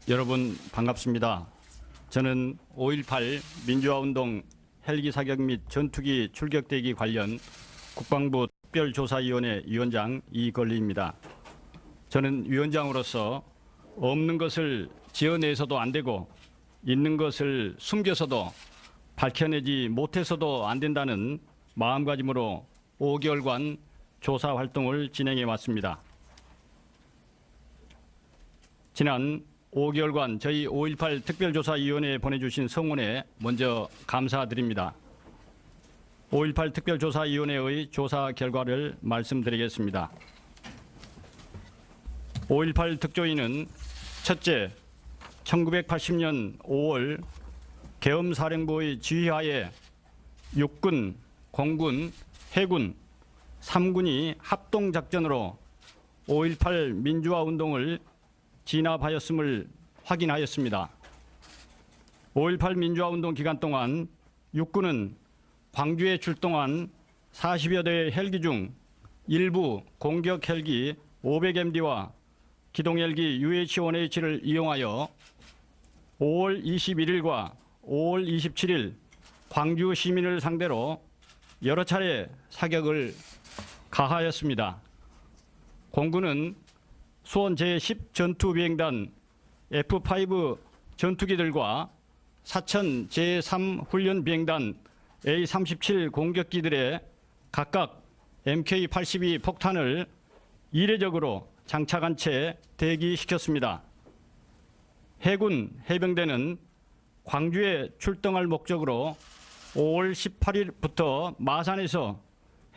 여러분 반갑습니다. 저는 5.18 민주화운동 헬기 사격 및 전투기 출격 대기 관련 국방부 특별조사위원회 위원장 이걸리입니다. 저는 위원장으로서 없는 것을 지어내서도 안 되고 있는 것을 숨겨서도 밝혀내지 못해서도 안 된다는 마음가짐으로 5개월간 조사 활동을 진행해 왔습니다. 지난 5개월간 저희 5.18 특별조사위원회에 보내주신 성원에 먼저 감사드립니다. 5.18 특별조사위원회의 조사 결과를 말씀드리겠습니다. 5.18 특조위는 첫째, 1980년 5월 계엄사령부의 지휘하에 육군, 공군, 해군, 3군이 합동작전으로 5.18 민주화운동을 진압하였음을 확인하였습니다. 5.18 민주화운동 기간 동안 육군은 광주에 출동한 40여 대의 헬기 중 일부 공격 헬기 500MD와 기동 헬기 UH-1H를 이용하여 5월 21일과 5월 27일 광주 시민을 상대로 여러 차례 사격을 가하였습니다. 공군은 수원 제10 전투비행단 F5 전투기들과 사천 제3 훈련비행단 A37 공격기들에 각각 MK82 폭탄을 이례적으로 장착한 채 대기시켰습니다. 해군 해병대는 광주에 출동할 목적으로 5월 18일부터 마산에서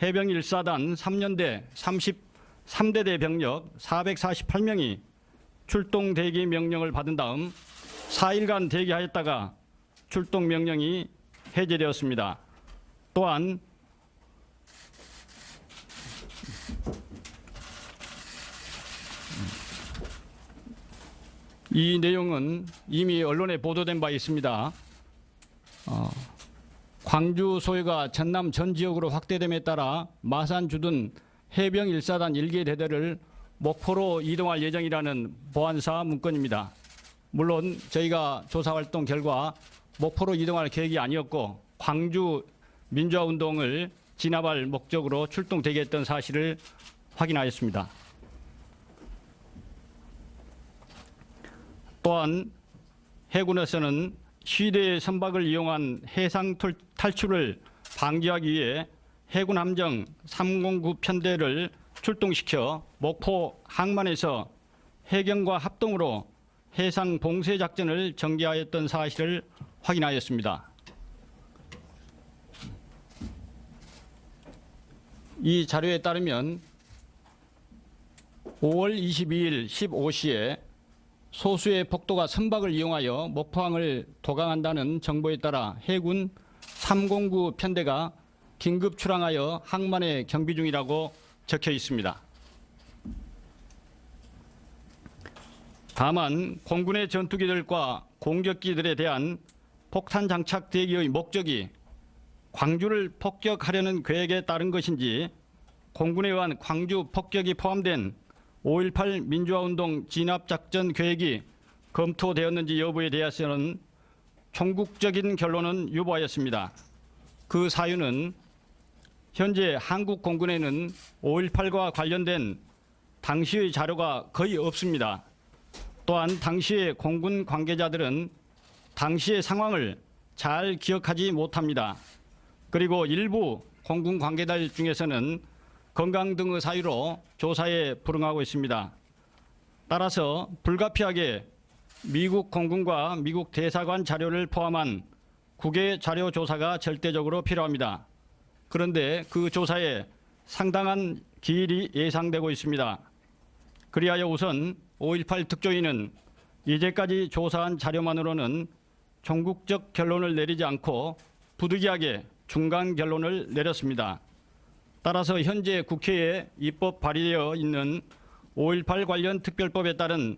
해병 1사단 3년대 33대대 병력 448명이 출동 대기 명령을 받은 다음 4일간 대기하였다가 출동 명령이 해제되었습니다. 또한 이 내용은 이미 언론에 보도된 바 있습니다. 광주 소유가 전남 전 지역으로 확대됨에 따라 마산 주둔 해병 1사단 1개 대대를 목포로 이동할 예정이라는 보안사 문건입니다. 물론 저희가 조사활동 결과 목포로 이동할 계획이 아니었고 광주 민주화운동을 진압할 목적으로 출동대기했던 사실을 확인하였습니다. 또한 해군에서는 시대의 선박을 이용한 해상 탈출을 방지하기 위해 해군 함정 309 편대를 출동시켜 목포 항만에서 해경과 합동으로 해상 봉쇄 작전을 전개하였던 사실을 확인하였습니다. 이 자료에 따르면 5월 22일 15시에 소수의 폭도가 선박을 이용하여 목포항을 도강한다는 정보에 따라 해군 309 편대가 긴급 출항하여 항만에 경비 중이라고 적혀 있습니다. 다만 공군의 전투기들과 공격기들에 대한 폭탄 장착 대기의 목적이 광주를 폭격하려는 계획에 따른 것인지 공군에 의한 광주 폭격이 포함된 5.18 민주화운동 진압작전 계획이 검토되었는지 여부에 대해서는 총국적인 결론은 유보하였습니다. 그 사유는 현재 한국 공군에는 5.18과 관련된 당시의 자료가 거의 없습니다. 또한 당시의 공군 관계자들은 당시의 상황을 잘 기억하지 못합니다. 그리고 일부 공군 관계자들 중에서는 건강 등의 사유로 조사에 불응하고 있습니다. 따라서 불가피하게 미국 공군과 미국 대사관 자료를 포함한 국외 자료 조사가 절대적으로 필요합니다. 그런데 그 조사에 상당한 기일이 예상되고 있습니다. 그리하여 우선 5.18 특조위는 이제까지 조사한 자료만으로는 종국적 결론을 내리지 않고 부득이하게 중간 결론을 내렸습니다. 따라서 현재 국회에 입법 발의되어 있는 5.18 관련 특별법에 따른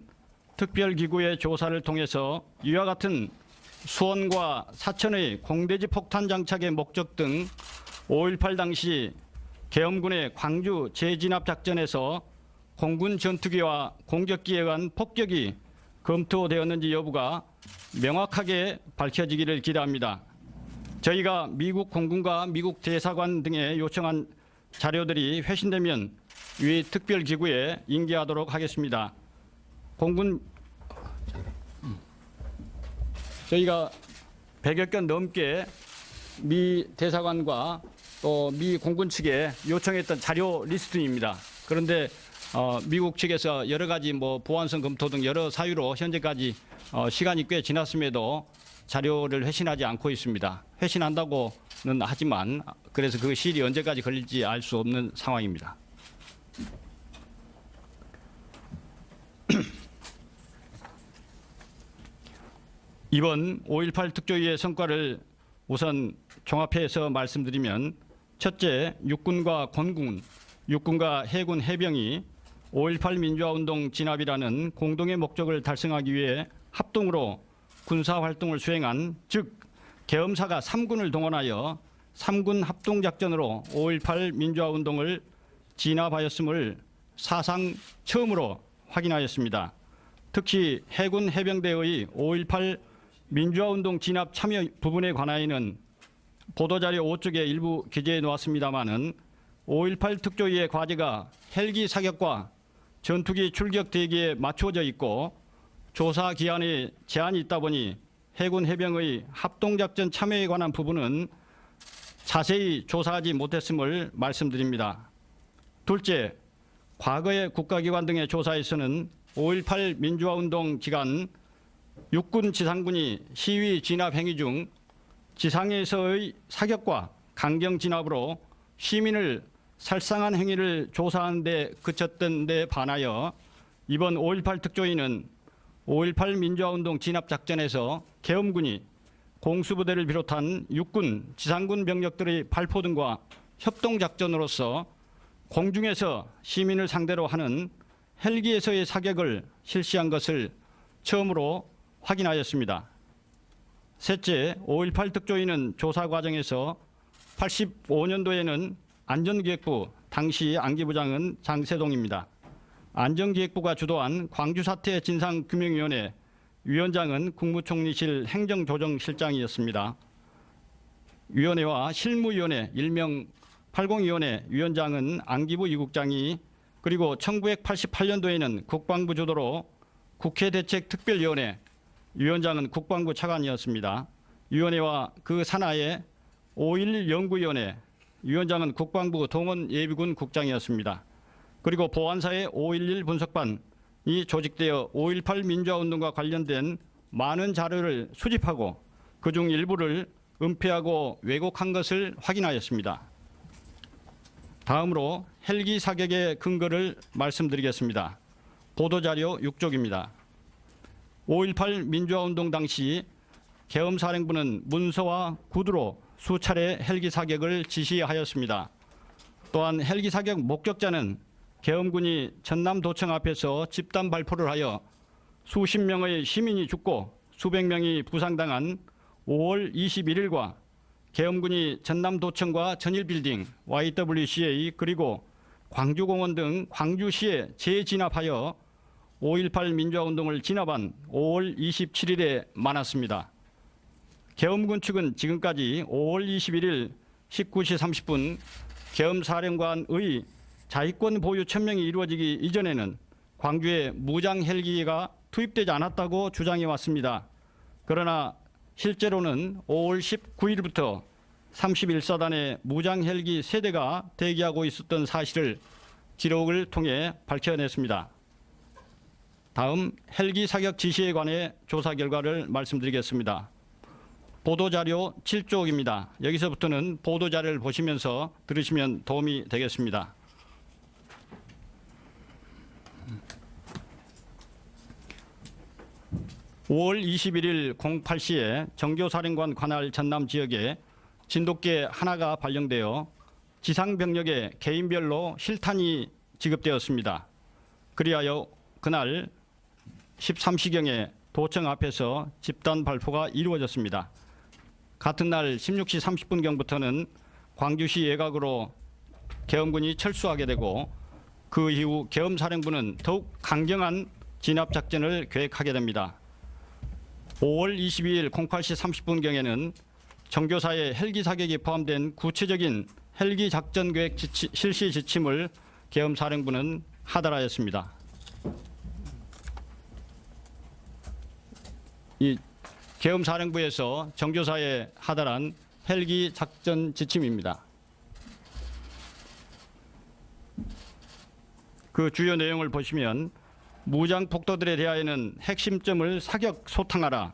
특별기구의 조사를 통해서 이와 같은 수원과 사천의 공대지 폭탄 장착의 목적 등 5.18 당시 계엄군의 광주 재진압 작전에서 공군 전투기와 공격기에 의한 폭격이 검토되었는지 여부가 명확하게 밝혀지기를 기대합니다. 저희가 미국 공군과 미국 대사관 등에 요청한 자료들이 회신되면 위 특별기구에 인계하도록 하겠습니다. 저희가 100여 건 넘게 미 대사관과 또 미 공군 측에 요청했던 자료 리스트입니다. 그런데 미국 측에서 여러 가지 보안성 검토 등 여러 사유로 현재까지 시간이 꽤 지났음에도 자료를 회신하지 않고 있습니다. 회신한다고는 하지만 그래서 그 시일이 언제까지 걸릴지 알 수 없는 상황입니다. 이번 5.18 특조위의 성과를 우선 종합해서 말씀드리면, 첫째, 육군과 건군, 육군과 해군, 해병이 5.18 민주화운동 진압이라는 공동의 목적을 달성하기 위해 합동으로 군사활동을 수행한, 즉 계엄사가 3군을 동원하여 3군 합동작전으로 5.18 민주화운동을 진압하였음을 사상 처음으로 확인하였습니다. 특히 해군 해병대의 5.18 민주화운동 진압 참여 부분에 관하여는 보도자료 5쪽에 일부 기재해 놓았습니다마는 5.18 특조위의 과제가 헬기 사격과 전투기 출격 대기에 맞추어져 있고 조사 기한에 제한이 있다 보니 해군 해병의 합동작전 참여에 관한 부분은 자세히 조사하지 못했음을 말씀드립니다. 둘째, 과거의 국가기관 등의 조사에서는 5.18 민주화운동 기간 육군 지상군이 시위 진압 행위 중 지상에서의 사격과 강경 진압으로 시민을 살상한 행위를 조사하는 데 그쳤던 데 반하여 이번 5.18 특조위는 5.18 민주화운동 진압작전에서 계엄군이 공수부대를 비롯한 육군, 지상군 병력들의 발포 등과 협동작전으로서 공중에서 시민을 상대로 하는 헬기에서의 사격을 실시한 것을 처음으로 확인하였습니다. 셋째, 5.18 특조위는 조사 과정에서 85년도에는 안전기획부, 당시 안기부장은 장세동입니다. 안전기획부가 주도한 광주사태 진상규명위원회 위원장은 국무총리실 행정조정실장이었습니다. 위원회와 실무위원회, 일명 80위원회 위원장은 안기부 이국장이, 그리고 1988년도에는 국방부 주도로 국회대책특별위원회 위원장은 국방부 차관이었습니다. 위원회와 그 산하에 5.11 연구위원회 위원장은 국방부 동원예비군 국장이었습니다. 그리고 보안사의 5.11 분석반이 조직되어 5.18 민주화운동과 관련된 많은 자료를 수집하고 그중 일부를 은폐하고 왜곡한 것을 확인하였습니다. 다음으로 헬기 사격의 근거를 말씀드리겠습니다. 보도자료 6쪽입니다. 5.18 민주화운동 당시 계엄사령부는 문서와 구두로 수차례 헬기 사격을 지시하였습니다. 또한 헬기 사격 목격자는 계엄군이 전남도청 앞에서 집단 발포를 하여 수십 명의 시민이 죽고 수백 명이 부상당한 5월 21일과 계엄군이 전남도청과 전일빌딩, YWCA 그리고 광주공원 등 광주시에 재진압하여 5.18 민주화운동을 진압한 5월 27일에 많았습니다. 계엄군 측은 지금까지 5월 21일 19시 30분 계엄사령관의 자위권 보유 천명이 이루어지기 이전에는 광주에 무장 헬기가 투입되지 않았다고 주장해 왔습니다. 그러나 실제로는 5월 19일부터 31사단의 무장 헬기 3대가 대기하고 있었던 사실을 기록을 통해 밝혀냈습니다. 다음 헬기 사격 지시에 관해 조사 결과를 말씀드리겠습니다. 보도자료 7쪽입니다. 여기서부터는 보도자료를 보시면서 들으시면 도움이 되겠습니다. (5월 21일) 08시에 정교사령관 관할 전남 지역에 진돗개 하나가 발령되어 지상병력에 개인별로 실탄이 지급되었습니다. 그리하여 그날 13시경에 도청 앞에서 집단 발포가 이루어졌습니다. 같은 날 16시 30분경부터는 광주시 예각으로 계엄군이 철수하게 되고 그 이후 계엄사령부는 더욱 강경한 진압 작전을 계획하게 됩니다. 5월 22일 08시 30분경에는 정교사의 헬기 사격이 포함된 구체적인 헬기 작전 계획 실시 지침을 계엄사령부는 하달하였습니다. 이 계엄사령부에서 정교사에 하달한 헬기 작전 지침입니다. 그 주요 내용을 보시면 무장 폭도들에 대하여는 핵심점을 사격 소탕하라.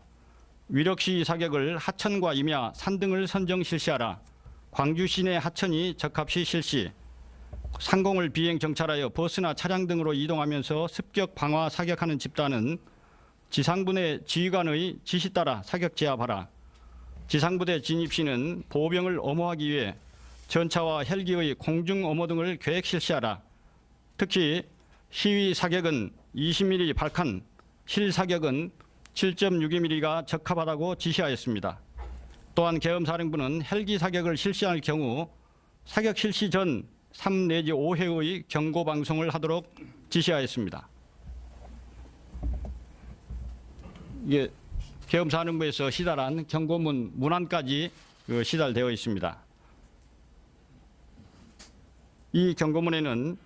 위력시 사격을 하천과 임야, 산 등을 선정 실시하라. 광주 시내 하천이 적합시 실시. 상공을 비행 정찰하여 버스나 차량 등으로 이동하면서 습격 방화 사격하는 집단은 지상부대 지휘관의 지시 따라 사격 제압하라. 지상부대 진입 시는 보병을 엄호하기 위해 전차와 헬기의 공중 엄호 등을 계획 실시하라. 특히 시위 사격은 20mm 발칸, 실사격은 7.62mm가 적합하다고 지시하였습니다. 또한 계엄사령부는 헬기 사격을 실시할 경우 사격 실시 전 3 내지 5회의 경고 방송을 하도록 지시하였습니다. 이게 계엄사령부에서 시달한 경고문 문안까지 시달되어 있습니다. 이 경고문에는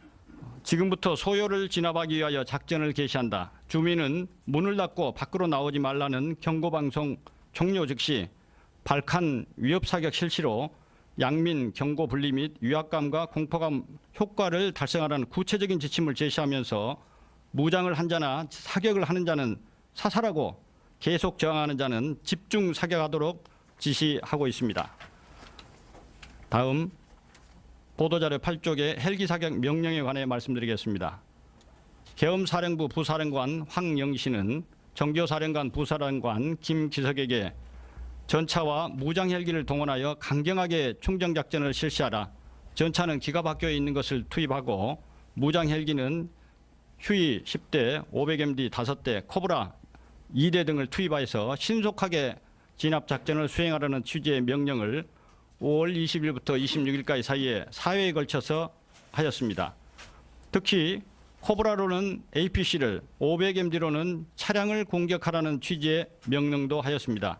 지금부터 소요를 진압하기 위하여 작전을 개시한다. 주민은 문을 닫고 밖으로 나오지 말라는 경고방송 종료 즉시 발칸 위협사격 실시로 양민 경고 분리 및 위압감과 공포감 효과를 달성하라는 구체적인 지침을 제시하면서 무장을 한 자나 사격을 하는 자는 사살하고 계속 저항하는 자는 집중 사격하도록 지시하고 있습니다. 다음 보도자료 8쪽의 헬기 사격 명령에 관해 말씀드리겠습니다. 계엄사령부 부사령관 황영신은 정교사령관 부사령관 김기석에게 전차와 무장 헬기를 동원하여 강경하게 충정작전을 실시하라. 전차는 기갑 학교에 있는 것을 투입하고 무장 헬기는 휴이 10대, 500MD 5대, 코브라 2대 등을 투입하여서 신속하게 진압작전을 수행하라는 취지의 명령을 5월 20일부터 26일까지 사이에 4회에 걸쳐서 하였습니다. 특히 코브라로는 APC를, 500MD로는 차량을 공격하라는 취지의 명령도 하였습니다.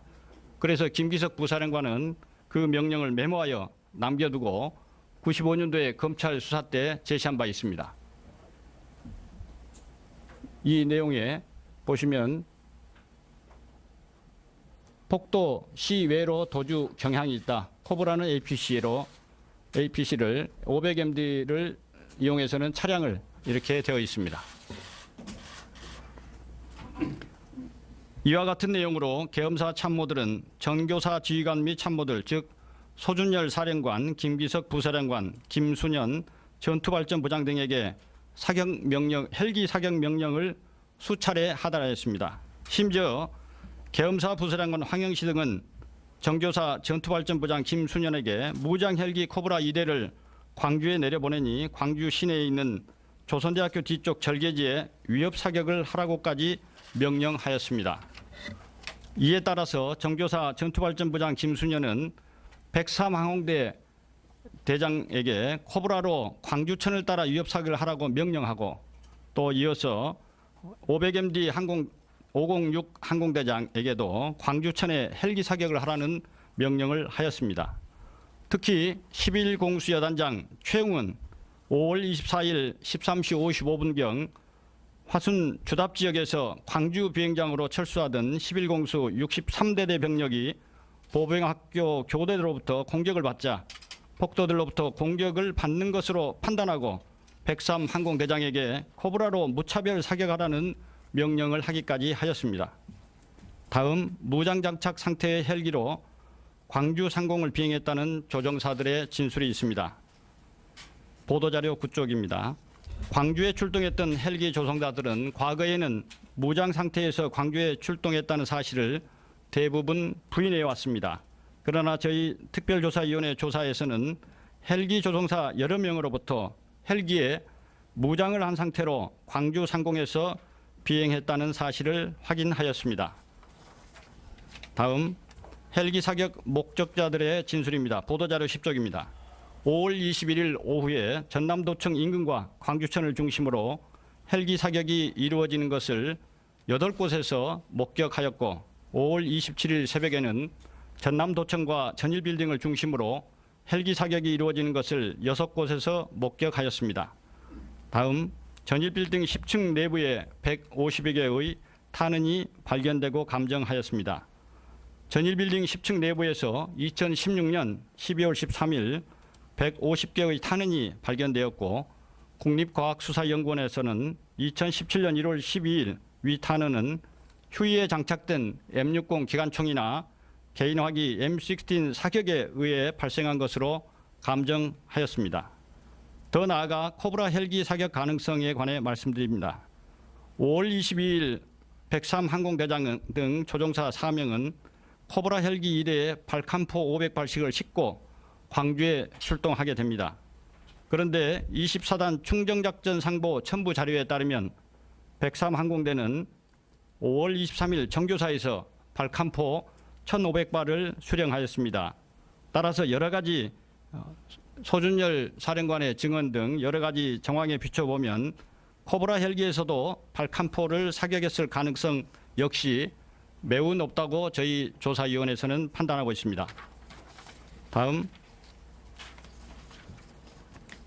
그래서 김기석 부사령관은 그 명령을 메모하여 남겨두고 95년도에 검찰 수사 때 제시한 바 있습니다. 이 내용에 보시면 폭도 시외로 도주 경향이 있다. 코브라는 APC를 500MD를 이용해서는 차량을 이렇게 되어 있습니다. 이와 같은 내용으로 계엄사 참모들은 전교사 지휘관 및 참모들 즉 소준열 사령관, 김기석 부사령관, 김순현 전투발전부장 등에게 사격 명령, 헬기 사격 명령을 수차례 하달하였습니다. 심지어 계엄사 부사령관 황영시 등은 정교사 전투발전부장 김순현에게 무장 헬기 코브라 2대를 광주에 내려보내니 광주 시내에 있는 조선대학교 뒤쪽 절개지에 위협 사격을 하라고까지 명령하였습니다. 이에 따라서 정교사 전투발전부장 김순현은 103항공대 대장에게 코브라로 광주천을 따라 위협 사격을 하라고 명령하고 또 이어서 500MD 506 항공대장에게도 광주천에 헬기 사격을 하라는 명령을 하였습니다. 특히 11공수여단장 최웅은 5월 24일 13시 55분경 화순 주답 지역에서 광주 비행장으로 철수하던 11공수 63대대 병력이 보병학교 교대로부터 공격을 받자 폭도들로부터 공격을 받는 것으로 판단하고 103 항공대장에게 코브라로 무차별 사격하라는 명령을 하기까지 하였습니다. 다음 무장장착 상태의 헬기로 광주 상공을 비행했다는 조종사들의 진술이 있습니다. 보도자료 9쪽입니다. 광주에 출동했던 헬기 조종사들은 과거에는 무장 상태에서 광주에 출동했다는 사실을 대부분 부인해 왔습니다. 그러나 저희 특별조사위원회 조사에서는 헬기 조종사 여러 명으로부터 헬기에 무장을 한 상태로 광주 상공에서 비행했다는 사실을 확인하였습니다. 다음 헬기 사격 목적자들의 진술입니다. 보도자료 10쪽입니다. 5월 21일 오후에 전남도청 인근과 광주천을 중심으로 헬기 사격이 이루어지는 것을 8곳에서 목격하였고 5월 27일 새벽에는 전남도청과 전일빌딩을 중심으로 헬기 사격이 이루어지는 것을 6곳에서 목격하였습니다. 다음 전일빌딩 10층 내부에 150여 개의 탄원이 발견되고 감정하였습니다. 전일빌딩 10층 내부에서 2016년 12월 13일 150개의 탄원이 발견되었고 국립과학수사연구원에서는 2017년 1월 12일 위 탄원은 휴의에 장착된 M60 기관총이나 개인화기 M16 사격에 의해 발생한 것으로 감정하였습니다. 더 나아가 코브라 헬기 사격 가능성에 관해 말씀드립니다. 5월 22일 103 항공대장 등 조종사 4명은 코브라 헬기 1대에 발칸포 500발씩을 싣고 광주에 출동하게 됩니다. 그런데 24단 충정작전 상보 첨부 자료에 따르면 103 항공대는 5월 23일 정교사에서 발칸포 1,500발을 수령하였습니다. 따라서 여러 가지 소준열 사령관의 증언 등 여러 가지 정황에 비춰보면 코브라 헬기에서도 발칸포를 사격했을 가능성 역시 매우 높다고 저희 조사위원회에서는 판단하고 있습니다. 다음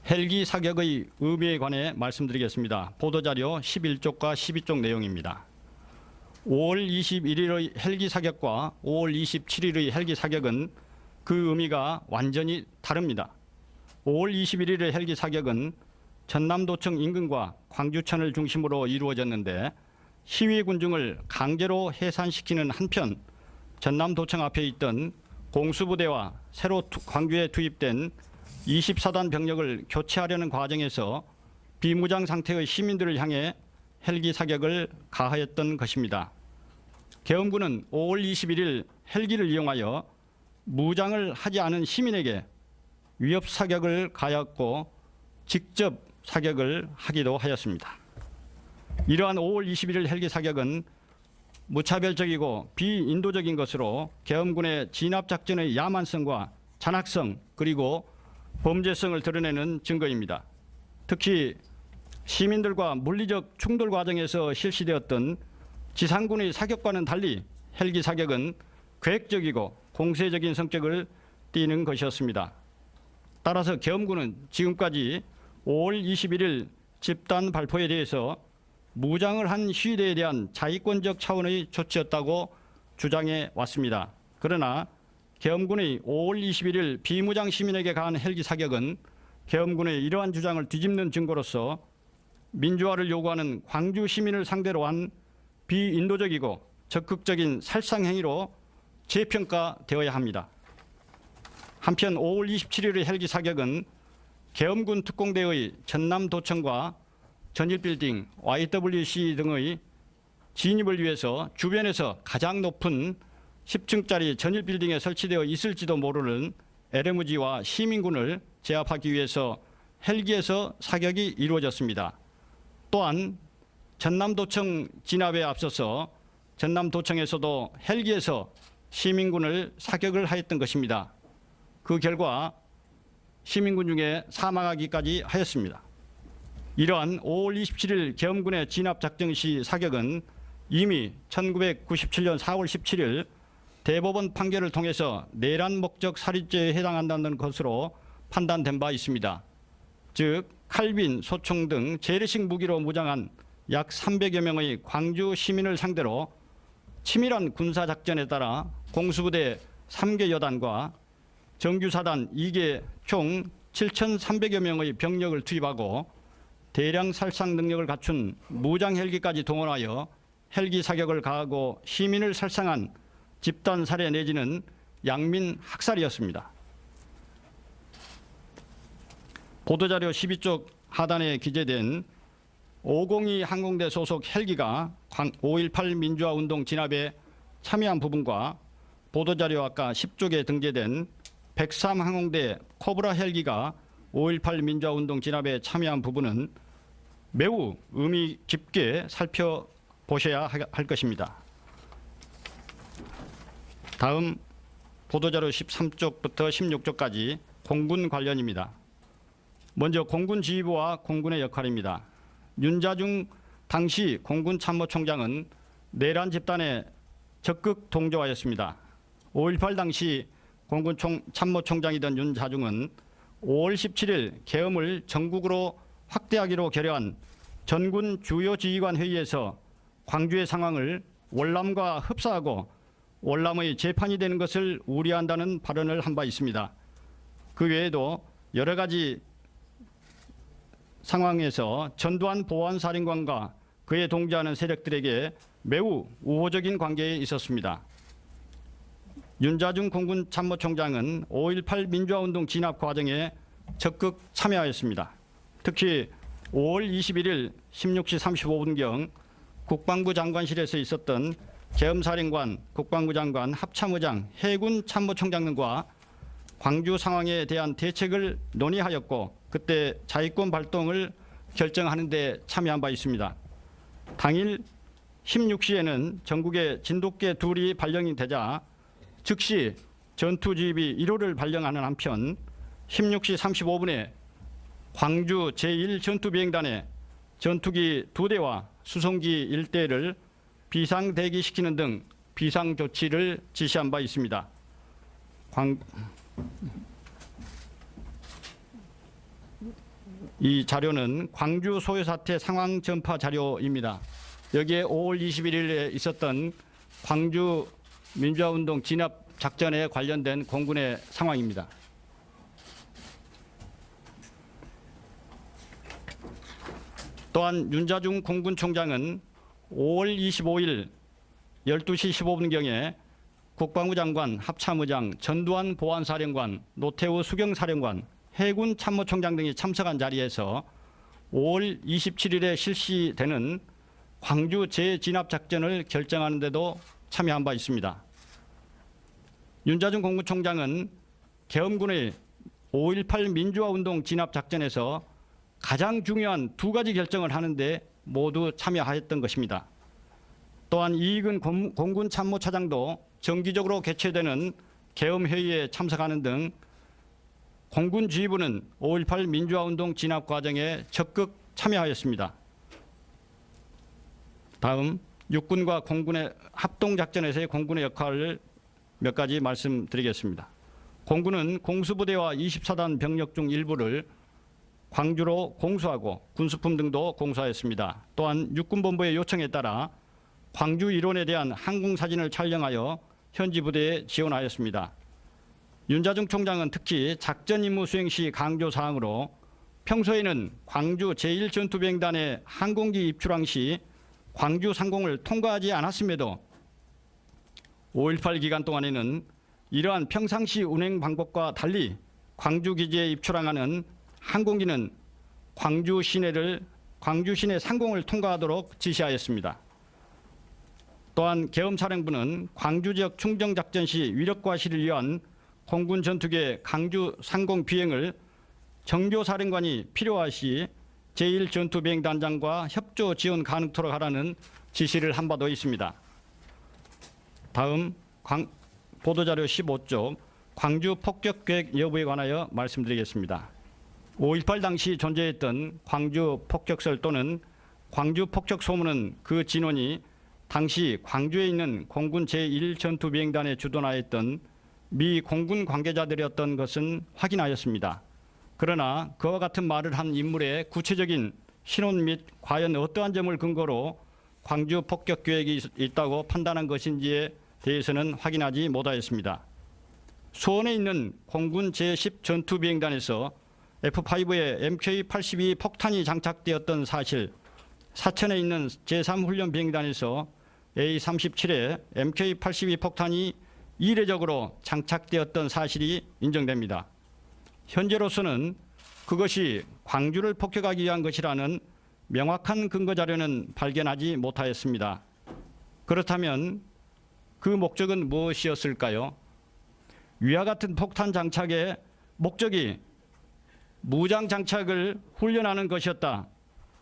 헬기 사격의 의미에 관해 말씀드리겠습니다. 보도자료 11쪽과 12쪽 내용입니다. 5월 21일의 헬기 사격과 5월 27일의 헬기 사격은 그 의미가 완전히 다릅니다. 5월 21일의 헬기 사격은 전남도청 인근과 광주천을 중심으로 이루어졌는데 시위 군중을 강제로 해산시키는 한편 전남도청 앞에 있던 공수부대와 새로 광주에 투입된 24단 병력을 교체하려는 과정에서 비무장 상태의 시민들을 향해 헬기 사격을 가하였던 것입니다. 계엄군은 5월 21일 헬기를 이용하여 무장을 하지 않은 시민에게 위협 사격을 가하였고 직접 사격을 하기도 하였습니다. 이러한 5월 21일 헬기 사격은 무차별적이고 비인도적인 것으로 계엄군의 진압작전의 야만성과 잔악성 그리고 범죄성을 드러내는 증거입니다. 특히 시민들과 물리적 충돌 과정에서 실시되었던 지상군의 사격과는 달리 헬기 사격은 계획적이고 공세적인 성격을 띠는 것이었습니다. 따라서 계엄군은 지금까지 5월 21일 집단 발포에 대해서 무장을 한 시위대에 대한 자위권적 차원의 조치였다고 주장해 왔습니다. 그러나 계엄군의 5월 21일 비무장 시민에게 가한 헬기 사격은 계엄군의 이러한 주장을 뒤집는 증거로서 민주화를 요구하는 광주 시민을 상대로 한 비인도적이고 적극적인 살상 행위로 재평가되어야 합니다. 한편 5월 27일의 헬기 사격은 계엄군 특공대의 전남도청과 전일빌딩, YWC 등의 진입을 위해서 주변에서 가장 높은 10층짜리 전일빌딩에 설치되어 있을지도 모르는 LMG와 시민군을 제압하기 위해서 헬기에서 사격이 이루어졌습니다. 또한 전남도청 진압에 앞서서 전남도청에서도 헬기에서 시민군을 사격을 하였던 것입니다. 그 결과 시민군 중에 사망하기까지 하였습니다. 이러한 5월 27일 계엄군의 진압작전 시 사격은 이미 1997년 4월 17일 대법원 판결을 통해서 내란 목적 살인죄에 해당한다는 것으로 판단된 바 있습니다. 즉 칼빈, 소총 등 재래식 무기로 무장한 약 300여 명의 광주 시민을 상대로 치밀한 군사작전에 따라 공수부대 3개 여단과 정규사단 2개 총 7,300여 명의 병력을 투입하고 대량 살상 능력을 갖춘 무장 헬기까지 동원하여 헬기 사격을 가하고 시민을 살상한 집단 살해 내지는 양민 학살이었습니다. 보도자료 12쪽 하단에 기재된 502 항공대 소속 헬기가 5.18 민주화운동 진압에 참여한 부분과 보도자료 아까 10쪽에 등재된 103 항공대 코브라 헬기가 5.18 민주화운동 진압에 참여한 부분은 매우 의미 깊게 살펴보셔야 할 것입니다. 다음 보도자료 13쪽부터 16쪽까지 공군 관련입니다. 먼저 공군 지휘부와 공군의 역할입니다. 윤자중 당시 공군 참모총장은 내란 집단에 적극 동조하였습니다. 5.18 당시 공군 참모총장이던 윤자중은 5월 17일 계엄을 전국으로 확대하기로 결의한 전군 주요 지휘관 회의에서 광주의 상황을 월남과 흡사하고 월남의 재판이 되는 것을 우려한다는 발언을 한 바 있습니다. 그 외에도 여러 가지 상황에서 전두환 보안사령관과 그에 동조하는 세력들에게 매우 우호적인 관계에 있었습니다. 윤자중 공군 참모총장은 5.18 민주화운동 진압 과정에 적극 참여하였습니다. 특히 5월 21일 16시 35분경 국방부 장관실에서 있었던 계엄사령관, 국방부 장관, 합참의장, 해군 참모총장 등과 광주 상황에 대한 대책을 논의하였고 그때 자위권 발동을 결정하는 데 참여한 바 있습니다. 당일 16시에는 전국에 진돗개 둘이 발령이 되자 즉시 전투지휘비 1호를 발령하는 한편 16시 35분에 광주 제1전투비행단에 전투기 2대와 수송기 1대를 비상대기시키는 등 비상조치를 지시한 바 있습니다. 이 자료는 광주 소요 사태 상황 전파 자료입니다. 여기에 5월 21일에 있었던 광주 민주화운동 진압 작전에 관련된 공군의 상황입니다. 또한 윤자중 공군총장은 5월 25일 12시 15분경에 국방부 장관, 합참의장, 전두환 보안사령관, 노태우 수경사령관, 해군 참모총장 등이 참석한 자리에서 5월 27일에 실시되는 광주 재진압작전을 결정하는 데도 참여한 바 있습니다. 윤자중 공군총장은 계엄군의 5.18 민주화운동 진압작전에서 가장 중요한 두 가지 결정을 하는데 모두 참여하였던 것입니다. 또한 이익은 공군 참모차장도 정기적으로 개최되는 계엄회의에 참석하는 등 공군 지휘부는 5.18 민주화운동 진압 과정에 적극 참여하였습니다. 다음 육군과 공군의 합동작전에서의 공군의 역할을 몇 가지 말씀드리겠습니다. 공군은 공수부대와 24단 병력 중 일부를 광주로 공수하고 군수품 등도 공수하였습니다. 또한 육군본부의 요청에 따라 광주 일원에 대한 항공사진을 촬영하여 현지 부대에 지원하였습니다. 윤자중 총장은 특히 작전 임무 수행 시 강조사항으로 평소에는 광주 제1전투비행단의 항공기 입출항 시 광주 상공을 통과하지 않았음에도 5.18 기간 동안에는 이러한 평상시 운행 방법과 달리 광주 기지에 입출항하는 항공기는 광주 시내 상공을 통과하도록 지시하였습니다. 또한 계엄사령부는 광주 지역 충정작전 시 위력 과시를 위한 공군 전투기의 광주 상공 비행을 정교사령관이 필요할 시 제1전투비행단장과 협조 지원 가능토록 하라는 지시를 한 바도 있습니다. 다음 보도자료 15쪽 광주 폭격계획 여부에 관하여 말씀드리겠습니다. 5.18 당시 존재했던 광주 폭격설 또는 광주 폭격 소문은 그 진원이 당시 광주에 있는 공군 제1전투비행단에 주둔하였던 미 공군 관계자들이었던 것은 확인하였습니다. 그러나 그와 같은 말을 한 인물의 구체적인 신원 및 과연 어떠한 점을 근거로 광주 폭격 계획이 있다고 판단한 것인지에 대해서는 확인하지 못하였습니다. 수원에 있는 공군 제10 전투비행단에서 F5에 MK-82 폭탄이 장착되었던 사실, 사천에 있는 제3훈련 비행단에서 A-37에 MK-82 폭탄이 이례적으로 장착되었던 사실이 인정됩니다. 현재로서는 그것이 광주를 폭격하기 위한 것이라는 명확한 근거 자료는 발견하지 못하였습니다. 그렇다면 그 목적은 무엇이었을까요? 위와 같은 폭탄 장착의 목적이 무장 장착을 훈련하는 것이었다.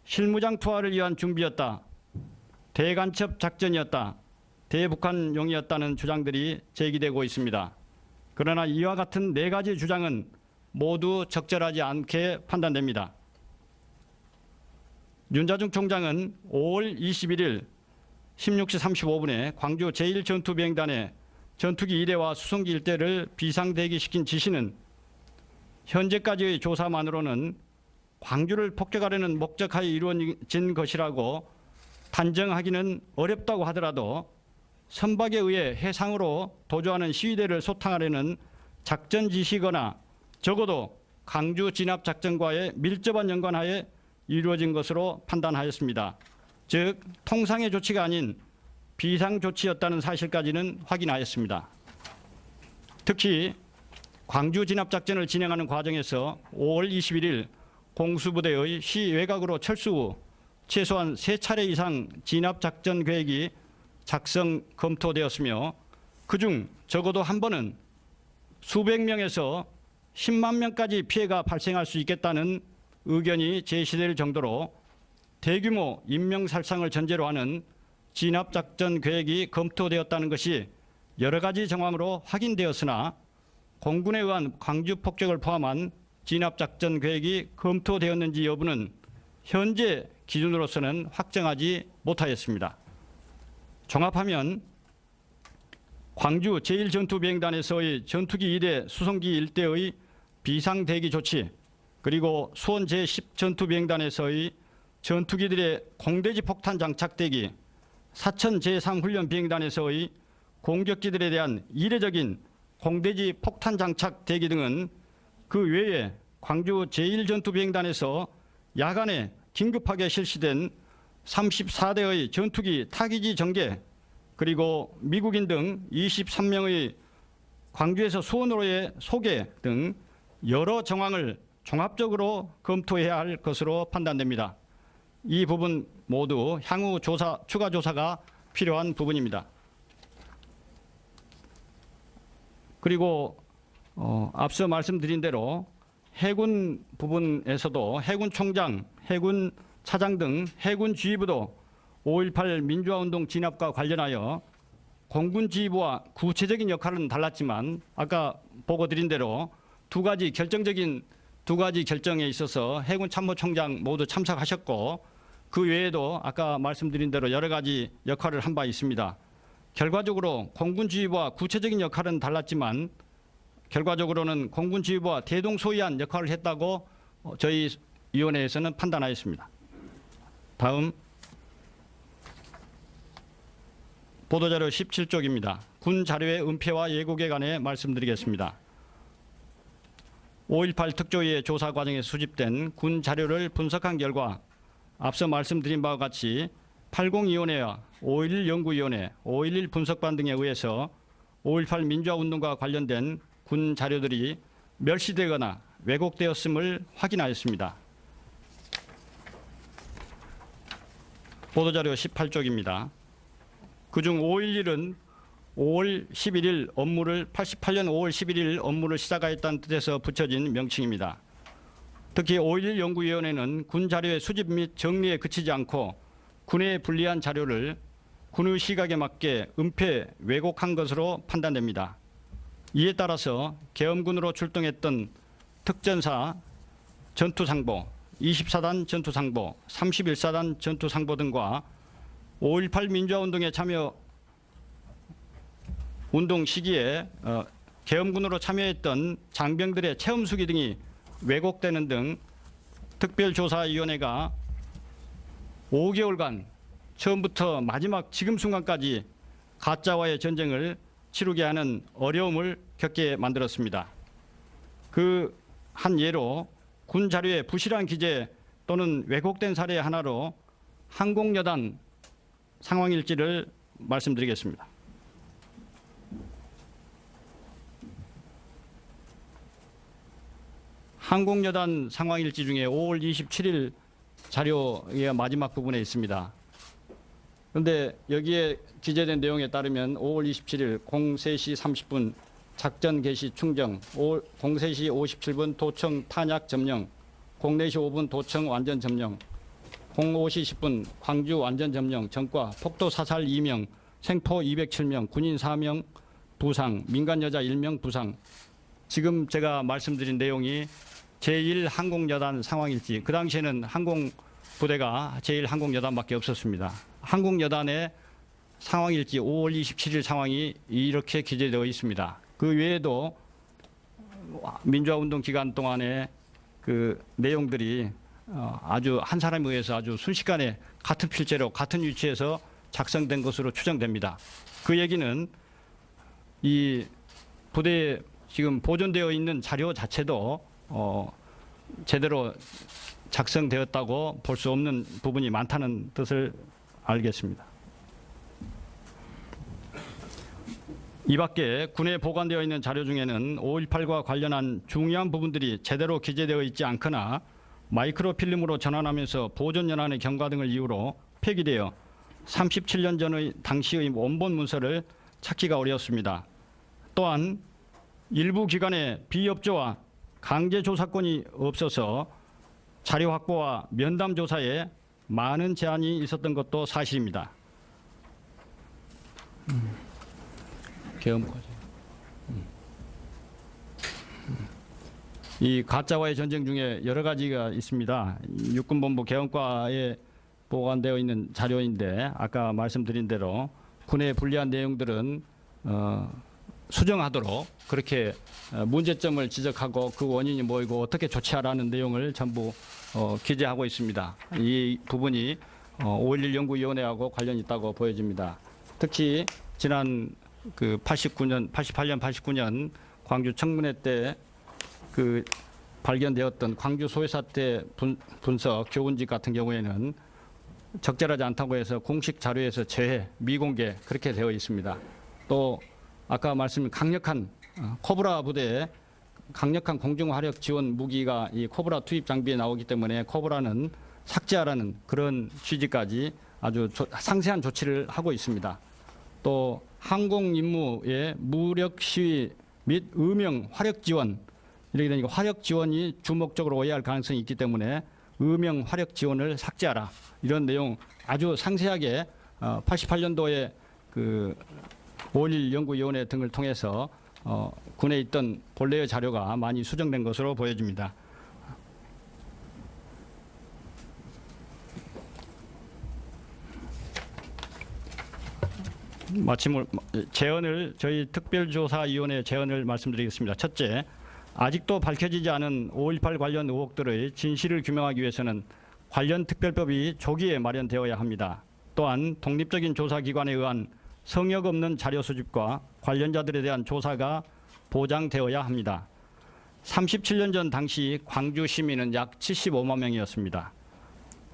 실무장 투하를 위한 준비였다. 대간첩 작전이었다. 대북한용이었다는 주장들이 제기되고 있습니다. 그러나 이와 같은 네 가지 주장은 모두 적절하지 않게 판단됩니다. 윤자중 총장은 5월 21일 16시 35분에 광주 제1전투비행단의 전투기 1대와 수송기 1대를 비상대기시킨 지시는 현재까지의 조사만으로는 광주를 폭격하려는 목적하에 이루어진 것이라고 단정하기는 어렵다고 하더라도 선박에 의해 해상으로 도주하는 시위대를 소탕하려는 작전 지시거나 적어도 광주 진압작전과의 밀접한 연관하에 이루어진 것으로 판단하였습니다. 즉 통상의 조치가 아닌 비상조치였다는 사실까지는 확인하였습니다. 특히 광주 진압작전을 진행하는 과정에서 5월 21일 공수부대의 시 외곽으로 철수 후 최소한 3차례 이상 진압작전 계획이 작성 검토되었으며 그중 적어도 한 번은 수백 명에서 10만 명까지 피해가 발생할 수 있겠다는 의견이 제시될 정도로 대규모 인명살상을 전제로 하는 진압작전 계획이 검토되었다는 것이 여러 가지 정황으로 확인되었으나 공군에 의한 광주 폭격을 포함한 진압작전 계획이 검토되었는지 여부는 현재 기준으로서는 확정하지 못하였습니다. 종합하면 광주 제1전투비행단에서의 전투기 2대 수송기 1대의 비상대기 조치, 그리고 수원 제10전투비행단에서의 전투기들의 공대지 폭탄 장착 대기, 사천 제3훈련비행단에서의 공격기들에 대한 이례적인 공대지 폭탄 장착 대기 등은 그 외에 광주 제1전투비행단에서 야간에 긴급하게 실시된 34대의 전투기 타기지 전개, 그리고 미국인 등 23명의 광주에서 수원으로의 소개 등 여러 정황을 종합적으로 검토해야 할 것으로 판단됩니다. 이 부분 모두 향후 추가 조사가 필요한 부분입니다. 그리고 앞서 말씀드린 대로 해군 부분에서도 해군 총장, 해군 차장 등 해군 지휘부도 5.18 민주화운동 진압과 관련하여 공군 지휘부와 구체적인 역할은 달랐지만 아까 보고 드린 대로 두 가지 결정에 있어서 해군 참모총장 모두 참석하셨고 그 외에도 아까 말씀드린 대로 여러 가지 역할을 한 바 있습니다. 결과적으로 공군 지휘부와 구체적인 역할은 달랐지만 결과적으로는 공군 지휘부와 대동소이한 역할을 했다고 저희 위원회에서는 판단하였습니다. 다음 보도자료 17쪽입니다. 군 자료의 은폐와 예고에 관해 말씀드리겠습니다. 5.18 특조위의 조사 과정에 수집된 군 자료를 분석한 결과 앞서 말씀드린 바와 같이 80위원회와 5.11 연구위원회, 5.11 분석반 등에 의해서 5.18 민주화운동과 관련된 군 자료들이 멸시되거나 왜곡되었음을 확인하였습니다. 보도자료 18쪽입니다. 그중 5.11은 5월 11일 업무를 88년 5월 11일 업무를 시작하였다는 뜻에서 붙여진 명칭입니다. 특히 5.11 연구위원회는 군 자료의 수집 및 정리에 그치지 않고 군에 불리한 자료를 군의 시각에 맞게 은폐, 왜곡한 것으로 판단됩니다. 이에 따라서 계엄군으로 출동했던 특전사 전투상보, 24단 전투상보, 31사단 전투상보 등과 5.18 민주화운동에 참여 운동 시기에 계엄군으로 참여했던 장병들의 체험수기 등이 왜곡되는 등 특별조사위원회가 5개월간 처음부터 마지막 지금 순간까지 가짜와의 전쟁을 치르게 하는 어려움을 겪게 만들었습니다. 그 한 예로 군 자료의 부실한 기재 또는 왜곡된 사례 하나로 항공여단 상황일지를 말씀드리겠습니다. 항공여단 상황일지 중에 5월 27일 자료의 마지막 부분에 있습니다. 그런데 여기에 기재된 내용에 따르면 5월 27일 03시 30분 작전 개시 충정, 03시 57분 도청 탄약 점령, 04시 5분 도청 완전 점령, 05시 10분 광주 완전 점령, 전과 폭도 사살 2명, 생포 207명, 군인 4명 부상, 민간 여자 1명 부상. 지금 제가 말씀드린 내용이 제1 항공여단 상황일지, 그 당시에는 부대가 제1항공여단밖에 없었습니다. 항공여단의 상황일지 5월 27일 상황이 이렇게 기재되어 있습니다. 그 외에도 민주화운동 기간 동안에 그 내용들이 아주 한 사람에 의해서 아주 순식간에 같은 필체로 같은 위치에서 작성된 것으로 추정됩니다. 그 얘기는 이 부대에 지금 보존되어 있는 자료 자체도 제대로 작성되었다고 볼 수 없는 부분이 많다는 뜻을 알겠습니다. 이 밖에 군에 보관되어 있는 자료 중에는 5.18과 관련한 중요한 부분들이 제대로 기재되어 있지 않거나 마이크로필름으로 전환하면서 보존 연한의 경과 등을 이유로 폐기되어 37년 전의 당시의 원본 문서를 찾기가 어려웠습니다. 또한 일부 기관의 비협조와 강제 조사권이 없어서 자료 확보와 면담 조사에 많은 제한이 있었던 것도 사실입니다. 이 가짜와의 전쟁 중에 여러 가지가 있습니다. 육군본부 개헌과에 보관되어 있는 자료인데 아까 말씀드린 대로 군에 불리한 내용들은 수정하도록 그렇게 문제점을 지적하고 그 원인이 뭐이고 어떻게 조치하라는 내용을 전부 기재하고 있습니다. 이 부분이 5.11 연구위원회하고 관련이 있다고 보여집니다. 특히 지난 그 88년, 89년 광주 청문회 때 그 발견되었던 광주 소회사 때 분석 교훈집 같은 경우에는 적절하지 않다고 해서 공식 자료에서 제외, 미공개 그렇게 되어 있습니다. 또 아까 말씀드린 강력한 코브라 부대에 강력한 공중화력 지원 무기가 이 코브라 투입 장비에 나오기 때문에 코브라는 삭제하라는 그런 취지까지 아주 상세한 조치를 하고 있습니다. 또 항공 임무의 무력 시위 및 음영 화력 지원 이렇게 되니까 화력 지원이 주목적으로 오해할 가능성이 있기 때문에 음영 화력 지원을 삭제하라 이런 내용 아주 상세하게 88년도에 그 5.11 연구위원회 등을 통해서 군에 있던 본래의 자료가 많이 수정된 것으로 보여집니다. 마침을 저희 특별조사위원회 제언을 말씀드리겠습니다. 첫째, 아직도 밝혀지지 않은 5.18 관련 의혹들의 진실을 규명하기 위해서는 관련 특별법이 조기에 마련되어야 합니다. 또한 독립적인 조사기관에 의한 성역 없는 자료 수집과 관련자들에 대한 조사가 보장되어야 합니다. 37년 전 당시 광주 시민은 약 75만 명이었습니다.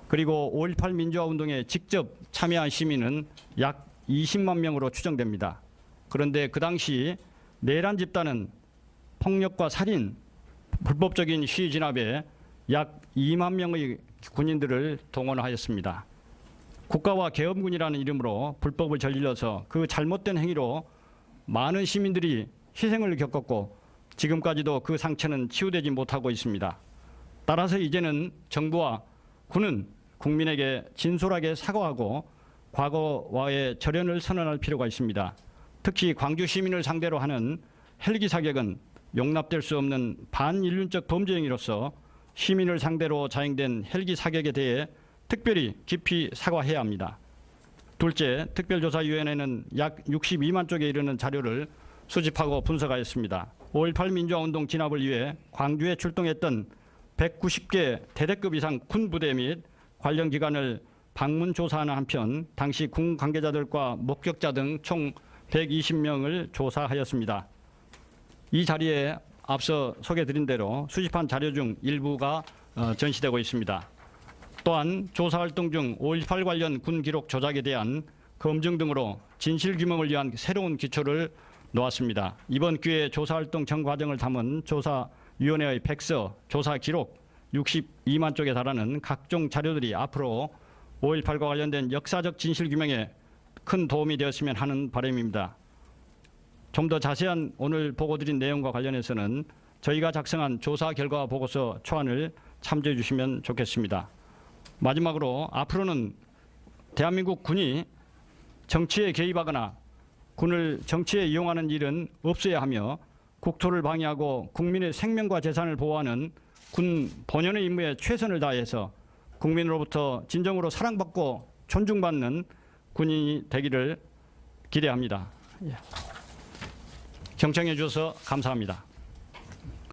그리고 5.18 민주화 운동에 직접 참여한 시민은 약 20만 명으로 추정됩니다. 그런데 그 당시 내란 집단은 폭력과 살인, 불법적인 시위 진압에 약 2만 명의 군인들을 동원하였습니다. 국가와 계엄군이라는 이름으로 불법을 저질러서 그 잘못된 행위로 많은 시민들이 희생을 겪었고 지금까지도 그 상처는 치유되지 못하고 있습니다. 따라서 이제는 정부와 군은 국민에게 진솔하게 사과하고 과거와의 절연을 선언할 필요가 있습니다. 특히 광주 시민을 상대로 하는 헬기 사격은 용납될 수 없는 반인륜적 범죄 행위로서 시민을 상대로 자행된 헬기 사격에 대해 특별히 깊이 사과해야 합니다. 둘째, 특별조사위원회는 약 62만 쪽에 이르는 자료를 수집하고 분석하였습니다. 5.18 민주화운동 진압을 위해 광주에 출동했던 190개 대대급 이상 군 부대 및 관련 기관을 방문 조사하는 한편 당시 군 관계자들과 목격자 등 총 120명을 조사하였습니다. 이 자리에 앞서 소개드린 대로 수집한 자료 중 일부가 전시되고 있습니다. 또한 조사활동 중 5.18 관련 군 기록 조작에 대한 검증 등으로 진실규명을 위한 새로운 기초를 놓았습니다. 이번 기회에 조사활동 전 과정을 담은 조사위원회의 백서, 조사 기록 62만 쪽에 달하는 각종 자료들이 앞으로 5.18과 관련된 역사적 진실규명에 큰 도움이 되었으면 하는 바람입니다. 좀 더 자세한 오늘 보고드린 내용과 관련해서는 저희가 작성한 조사 결과 보고서 초안을 참조해 주시면 좋겠습니다. 마지막으로 앞으로는 대한민국 군이 정치에 개입하거나 군을 정치에 이용하는 일은 없어야 하며 국토를 방위하고 국민의 생명과 재산을 보호하는 군 본연의 임무에 최선을 다해서 국민으로부터 진정으로 사랑받고 존중받는 군인이 되기를 기대합니다. 경청해 주셔서 감사합니다.